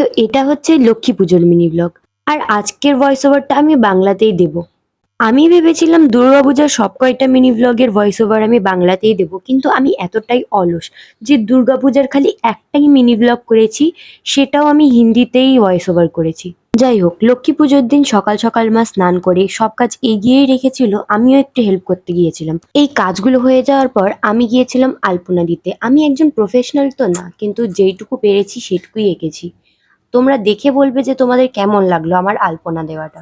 তো এটা হচ্ছে লক্ষ্মী পুজোর মিনি ব্লগ। আর আজকের ভয়েস ওভারটা আমি বাংলাতেই দেব। আমি ভেবেছিলাম দুর্গাপূজার সব কয়টা মিনি ব্লগের ভয়েস ওভার আমি বাংলাতেই দেব, কিন্তু আমি এতটাই অলস যে দুর্গাপূজার খালি একটাই মিনি ব্লগ করেছি, সেটাও আমি হিন্দিতেই ভয়েস ওভার করেছি। যাই হোক, লক্ষ্মী পুজোর দিন সকাল সকাল মা স্নান করে সব কাজ এগিয়েই রেখেছিল, আমিও একটু হেল্প করতে গিয়েছিলাম। এই কাজগুলো হয়ে যাওয়ার পর আমি গিয়েছিলাম আলপনা দিতে। আমি একজন প্রফেশনাল তো না, কিন্তু যেইটুকু পেরেছি সেটুকুই এঁকেছি। তোমরা দেখে বলবে যে তোমাদের কেমন লাগলো আমার আলপনা দেওয়াটা।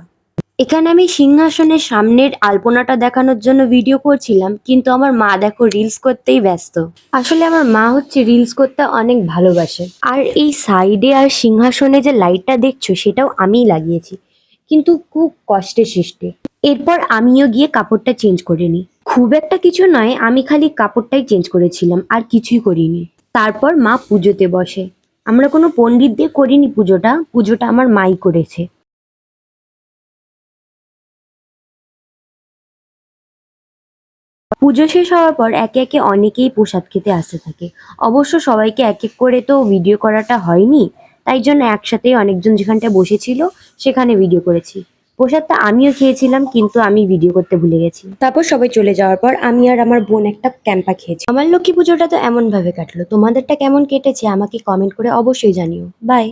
এখানে আমি সিংহাসনের সামনের আলপনাটা দেখানোর জন্য ভিডিও করছিলাম, কিন্তু আমার মা দেখো রিলস করতেই ব্যস্ত। আসলে আমার মা হচ্ছে রিলস করতে অনেক ভালোবাসে। আর এই সাইডে আর সিংহাসনে যে লাইটটা দেখছো সেটাও আমিই লাগিয়েছি, কিন্তু খুব কষ্টে সৃষ্টে। এরপর আমিও গিয়ে কাপড়টা চেঞ্জ করে নিই। খুব একটা কিছু নয়, আমি খালি কাপড়টাই চেঞ্জ করেছিলাম, আর কিছুই করিনি। তারপর মা পুজোতে বসে। আমরা কোনো পণ্ডিত দিয়ে করিনি পুজোটা, পুজোটা আমার মাই করেছে। পুজো শেষ হওয়ার পর একে একে অনেকেই প্রসাদ খেতে আসতে থাকে। অবশ্য সবাইকে এক এক করে তো ভিডিও করাটা হয়নি, তাই জন্য একসাথেই অনেকজন যেখানটায় বসেছিল সেখানে ভিডিও করেছি। প্রসাদটা আমিও খেয়েছিলাম, কিন্তু আমি ভিডিও করতে ভুলে গেছি। তারপর সবাই চলে যাওয়ার পর আমি আর আমার বোন একটা ক্যাম্পা খেয়েছি। আমার লক্ষ্মী পুজোটা তো এমন ভাবে কাটলো, তোমাদেরটা কেমন কেটেছে আমাকে কমেন্ট করে অবশ্যই জানিও। বাই।